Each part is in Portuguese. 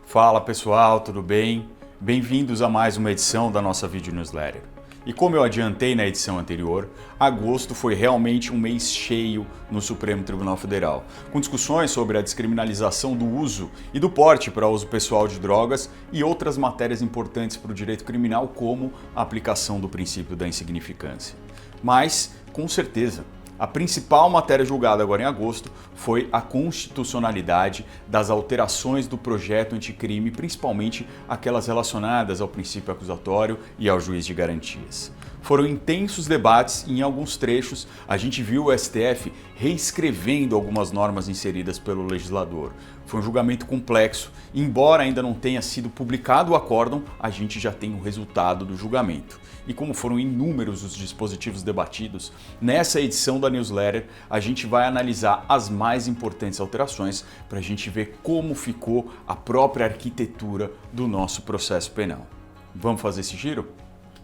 Fala pessoal, tudo bem? Bem-vindos a mais uma edição da nossa vídeo newsletter. E como eu adiantei na edição anterior, agosto foi realmente um mês cheio no Supremo Tribunal Federal, com discussões sobre a descriminalização do uso e do porte para uso pessoal de drogas e outras matérias importantes para o direito criminal, como a aplicação do princípio da insignificância. Mas, com certeza, a principal matéria julgada agora em agosto foi a constitucionalidade das alterações do projeto anticrime, principalmente aquelas relacionadas ao princípio acusatório e ao juiz de garantias. Foram intensos debates e em alguns trechos a gente viu o STF reescrevendo algumas normas inseridas pelo legislador. Foi um julgamento complexo e, embora ainda não tenha sido publicado o acórdão, a gente já tem o resultado do julgamento. E como foram inúmeros os dispositivos debatidos, nessa edição da newsletter a gente vai analisar as mais importantes alterações para a gente ver como ficou a própria arquitetura do nosso processo penal. Vamos fazer esse giro?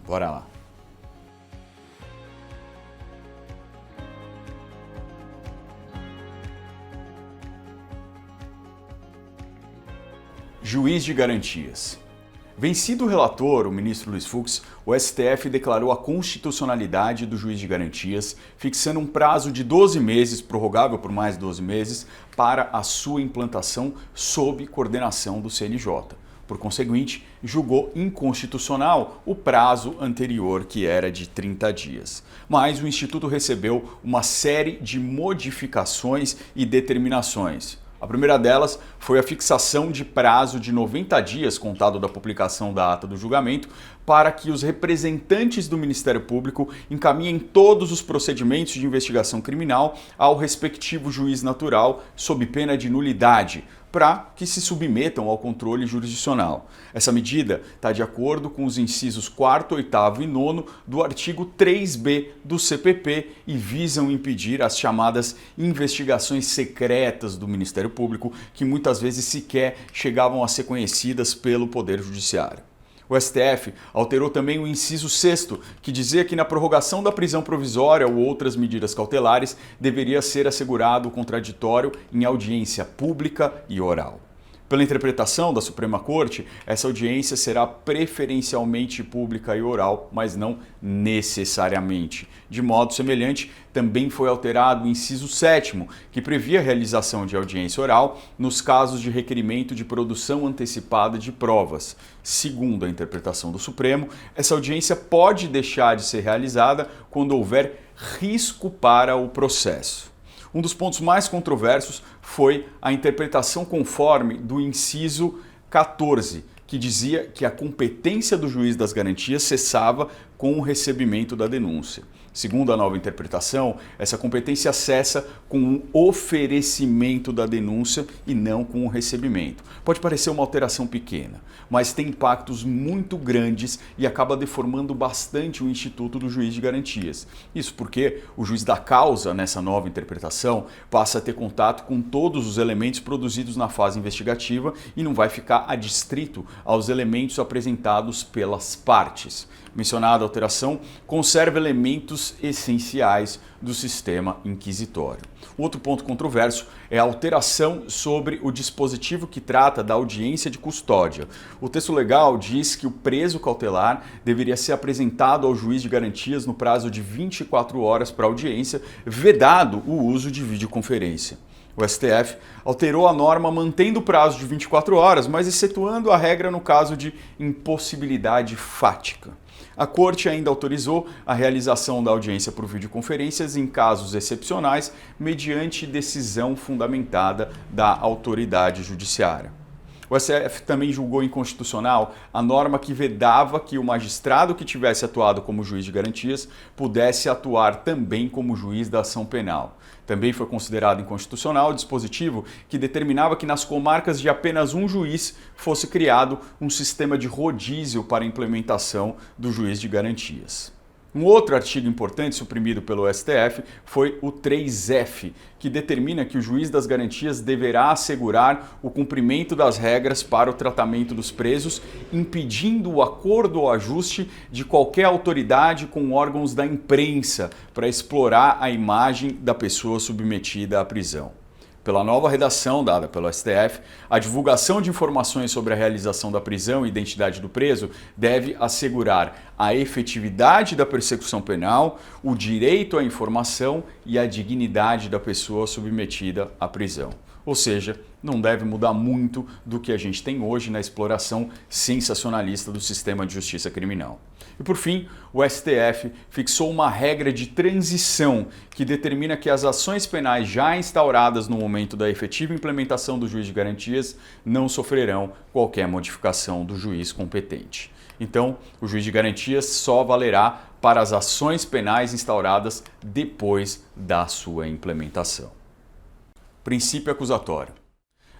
Bora lá! Juiz de garantias. Vencido o relator, o ministro Luiz Fux, o STF declarou a constitucionalidade do juiz de garantias, fixando um prazo de 12 meses, prorrogável por mais 12 meses, para a sua implantação sob coordenação do CNJ. Por conseguinte, julgou inconstitucional o prazo anterior, que era de 30 dias. Mas o Instituto recebeu uma série de modificações e determinações. A primeira delas foi a fixação de prazo de 90 dias, contado da publicação da ata do julgamento, para que os representantes do Ministério Público encaminhem todos os procedimentos de investigação criminal ao respectivo juiz natural, sob pena de nulidade, para que se submetam ao controle jurisdicional. Essa medida está de acordo com os incisos 4º, 8º e 9º do artigo 3b do CPP e visam impedir as chamadas investigações secretas do Ministério Público, que muitas vezes sequer chegavam a ser conhecidas pelo Poder Judiciário. O STF alterou também o inciso 6º, que dizia que na prorrogação da prisão provisória ou outras medidas cautelares deveria ser assegurado o contraditório em audiência pública e oral. Pela interpretação da Suprema Corte, essa audiência será preferencialmente pública e oral, mas não necessariamente. De modo semelhante, também foi alterado o inciso 7º, que previa a realização de audiência oral nos casos de requerimento de produção antecipada de provas. Segundo a interpretação do Supremo, essa audiência pode deixar de ser realizada quando houver risco para o processo. Um dos pontos mais controversos foi a interpretação conforme do inciso 14, que dizia que a competência do juiz das garantias cessava com o recebimento da denúncia. Segundo a nova interpretação, essa competência cessa com o oferecimento da denúncia e não com o recebimento. Pode parecer uma alteração pequena, mas tem impactos muito grandes e acaba deformando bastante o instituto do juiz de garantias. Isso porque o juiz da causa, nessa nova interpretação, passa a ter contato com todos os elementos produzidos na fase investigativa e não vai ficar adstrito aos elementos apresentados pelas partes. Mencionada alteração conserva elementos essenciais do sistema inquisitório. Outro ponto controverso é a alteração sobre o dispositivo que trata da audiência de custódia. O texto legal diz que o preso cautelar deveria ser apresentado ao juiz de garantias no prazo de 24 horas para audiência, vedado o uso de videoconferência. O STF alterou a norma mantendo o prazo de 24 horas, mas excetuando a regra no caso de impossibilidade fática. A Corte ainda autorizou a realização da audiência por videoconferências em casos excepcionais, mediante decisão fundamentada da autoridade judiciária. O STF também julgou inconstitucional a norma que vedava que o magistrado que tivesse atuado como juiz de garantias pudesse atuar também como juiz da ação penal. Também foi considerado inconstitucional o dispositivo que determinava que nas comarcas de apenas um juiz fosse criado um sistema de rodízio para a implementação do juiz de garantias. Um outro artigo importante suprimido pelo STF foi o 3F, que determina que o juiz das garantias deverá assegurar o cumprimento das regras para o tratamento dos presos, impedindo o acordo ou ajuste de qualquer autoridade com órgãos da imprensa para explorar a imagem da pessoa submetida à prisão. Pela nova redação dada pelo STF, a divulgação de informações sobre a realização da prisão e identidade do preso deve assegurar a efetividade da persecução penal, o direito à informação e a dignidade da pessoa submetida à prisão. Ou seja, não deve mudar muito do que a gente tem hoje na exploração sensacionalista do sistema de justiça criminal. E por fim, o STF fixou uma regra de transição que determina que as ações penais já instauradas no momento da efetiva implementação do juiz de garantias não sofrerão qualquer modificação do juiz competente. Então, o juiz de garantias só valerá para as ações penais instauradas depois da sua implementação. Princípio acusatório.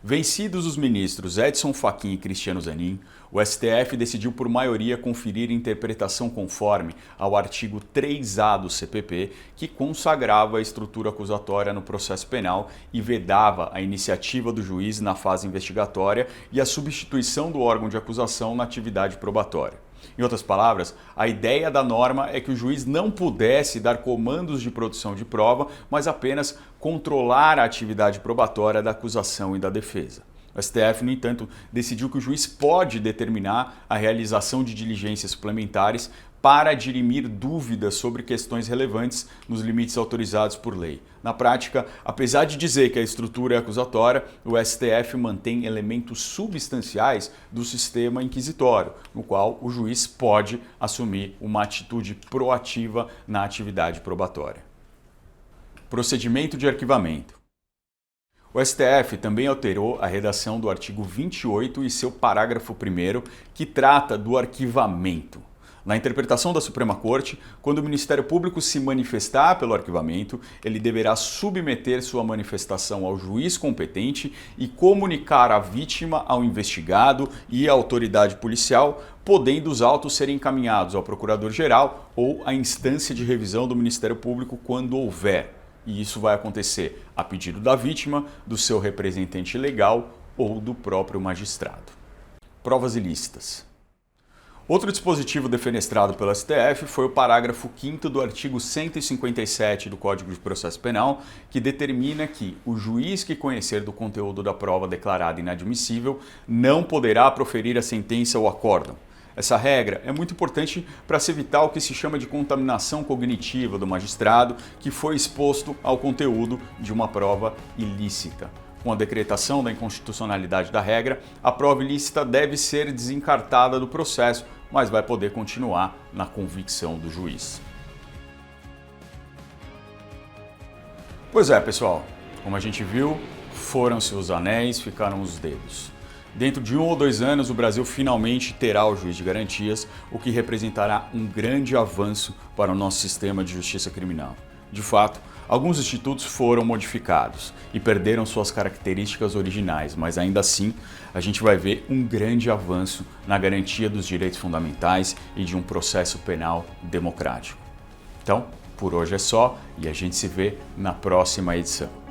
Vencidos os ministros Edson Fachin e Cristiano Zanin, o STF decidiu por maioria conferir interpretação conforme ao artigo 3A do CPP, que consagrava a estrutura acusatória no processo penal e vedava a iniciativa do juiz na fase investigatória e a substituição do órgão de acusação na atividade probatória. Em outras palavras, a ideia da norma é que o juiz não pudesse dar comandos de produção de prova, mas apenas controlar a atividade probatória da acusação e da defesa. O STF, no entanto, decidiu que o juiz pode determinar a realização de diligências suplementares para dirimir dúvidas sobre questões relevantes nos limites autorizados por lei. Na prática, apesar de dizer que a estrutura é acusatória, o STF mantém elementos substanciais do sistema inquisitório, no qual o juiz pode assumir uma atitude proativa na atividade probatória. Procedimento de arquivamento. O STF também alterou a redação do artigo 28 e seu parágrafo 1º, que trata do arquivamento. Na interpretação da Suprema Corte, quando o Ministério Público se manifestar pelo arquivamento, ele deverá submeter sua manifestação ao juiz competente e comunicar a vítima ao investigado e à autoridade policial, podendo os autos serem encaminhados ao Procurador-Geral ou à instância de revisão do Ministério Público quando houver. E isso vai acontecer a pedido da vítima, do seu representante legal ou do próprio magistrado. Provas ilícitas. Outro dispositivo defenestrado pelo STF foi o parágrafo 5º do artigo 157 do Código de Processo Penal, que determina que o juiz que conhecer do conteúdo da prova declarada inadmissível não poderá proferir a sentença ou acórdão. Essa regra é muito importante para se evitar o que se chama de contaminação cognitiva do magistrado que foi exposto ao conteúdo de uma prova ilícita. Com a decretação da inconstitucionalidade da regra, a prova ilícita deve ser desencartada do processo, mas vai poder continuar na convicção do juiz. Pois é, pessoal, como a gente viu, foram-se os anéis, ficaram os dedos. Dentro de 1 ou 2 anos, o Brasil finalmente terá o juiz de garantias, o que representará um grande avanço para o nosso sistema de justiça criminal. De fato, alguns institutos foram modificados e perderam suas características originais, mas ainda assim a gente vai ver um grande avanço na garantia dos direitos fundamentais e de um processo penal democrático. Então, por hoje é só e a gente se vê na próxima edição.